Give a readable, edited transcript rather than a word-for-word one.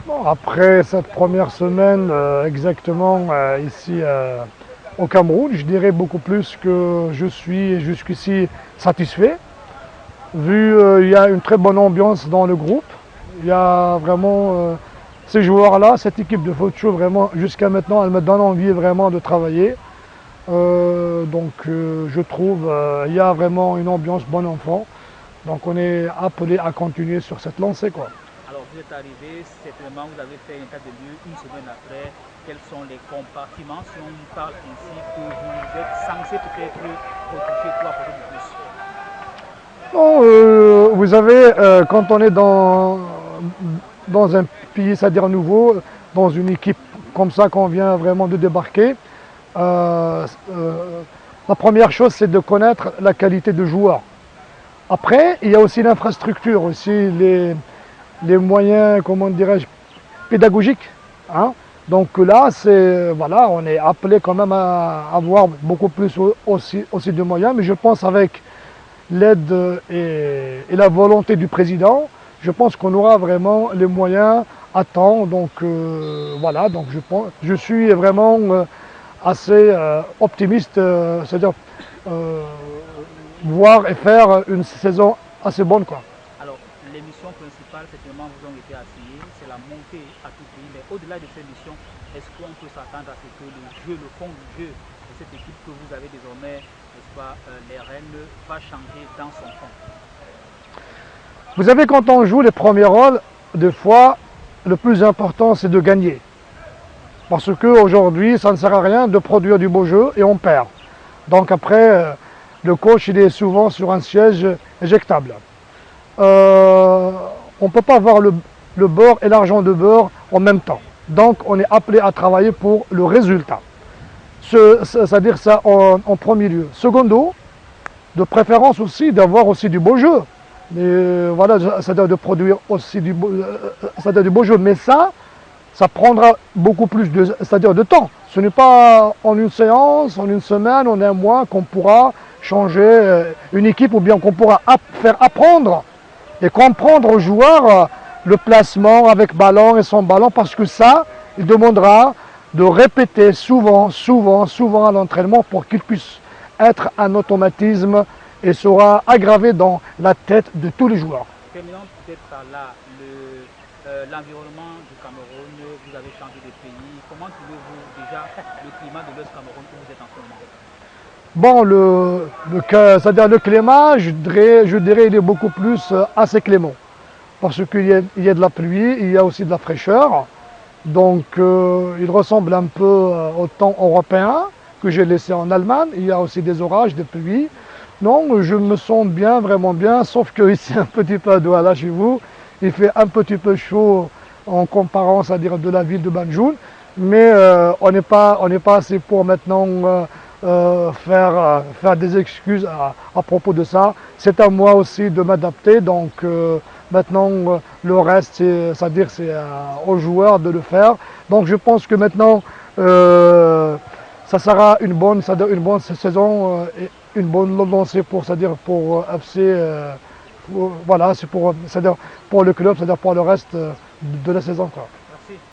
Bon, après cette première semaine, exactement ici au Cameroun, je dirais beaucoup plus que je suis jusqu'ici satisfait. Vu il y a une très bonne ambiance dans le groupe, il y a vraiment ces joueurs-là, cette équipe de football, vraiment jusqu'à maintenant, elle me donne envie vraiment de travailler. Je trouve il y a vraiment une ambiance bon enfant. Donc on est appelé à continuer sur cette lancée, quoi. Alors, vous êtes arrivé, certainement, vous avez fait un état de lieu une semaine après. Quels sont les compartiments, si on parle ainsi, que vous êtes censé peut-être retoucher pour apporter du plus? Bon, vous savez, quand on est dans un pays, c'est-à-dire nouveau, dans une équipe comme ça qu'on vient vraiment de débarquer, euh, euh, la première chose c'est de connaître la qualité de joueur. Après, il y a aussi l'infrastructure, aussi les moyens, comment dirais-je, pédagogiques, hein. Donc là, voilà, on est appelé quand même à avoir beaucoup plus aussi de moyens, mais je pense avec l'aide et la volonté du président, je pense qu'on aura vraiment les moyens à temps. Donc voilà, donc je suis vraiment assez optimiste, c'est-à-dire euh, voir et faire une saison assez bonne, quoi. Alors, les missions principales, certainement, vous ont été assignées, c'est la montée à tout prix. Mais au-delà de ces missions, est-ce qu'on peut s'attendre à ce que le jeu, le fond du jeu de cette équipe que vous avez désormais, n'est-ce pas, les rênes, va changer dans son fond? Vous savez, quand on joue les premiers rôles, des fois, le plus important, c'est de gagner. Parce qu'aujourd'hui, ça ne sert à rien de produire du beau jeu et on perd. Donc après, le coach, il est souvent sur un siège éjectable. Euh, on ne peut pas avoir le beurre et l'argent de beurre en même temps. Donc on est appelé à travailler pour le résultat. C'est-à-dire ça en premier lieu. Secondo, de préférence aussi d'avoir aussi du beau jeu. Mais voilà, c'est-à-dire de produire aussi du beau jeu. Mais ça prendra beaucoup plus c'est-à-dire de temps. Ce n'est pas en une séance, en une semaine, en un mois qu'on pourra changer une équipe ou bien qu'on pourra faire apprendre et comprendre aux joueurs le placement avec ballon et sans ballon parce que ça, il demandera de répéter souvent à l'entraînement pour qu'il puisse être un automatisme et sera aggravé dans la tête de tous les joueurs. Terminons peut-être par là, l'environnement du Cameroun, vous avez changé de pays. Comment trouvez-vous déjà le climat de l'Ouest Cameroun où vous êtes en ce moment? Bon, c'est-à-dire le climat, je dirais il est beaucoup plus assez clément. Parce qu'il y a de la pluie, il y a aussi de la fraîcheur. Donc il ressemble un peu au temps européen que j'ai laissé en Allemagne. Il y a aussi des orages, des pluies. Non, je me sens bien, vraiment bien, sauf qu'ici un petit peu de là chez vous, il fait un petit peu chaud en comparant, c'est-à-dire de la ville de Banjul, mais on n'est pas assez pour maintenant faire des excuses à propos de ça. C'est à moi aussi de m'adapter, donc maintenant le reste, c'est-à-dire c'est aux joueurs de le faire. Donc je pense que maintenant ça sera une bonne saison et une bonne lancée pour, c'est-à-dire pour FC, voilà, c'est pour le club, c'est-à-dire pour le reste de la saison, quoi.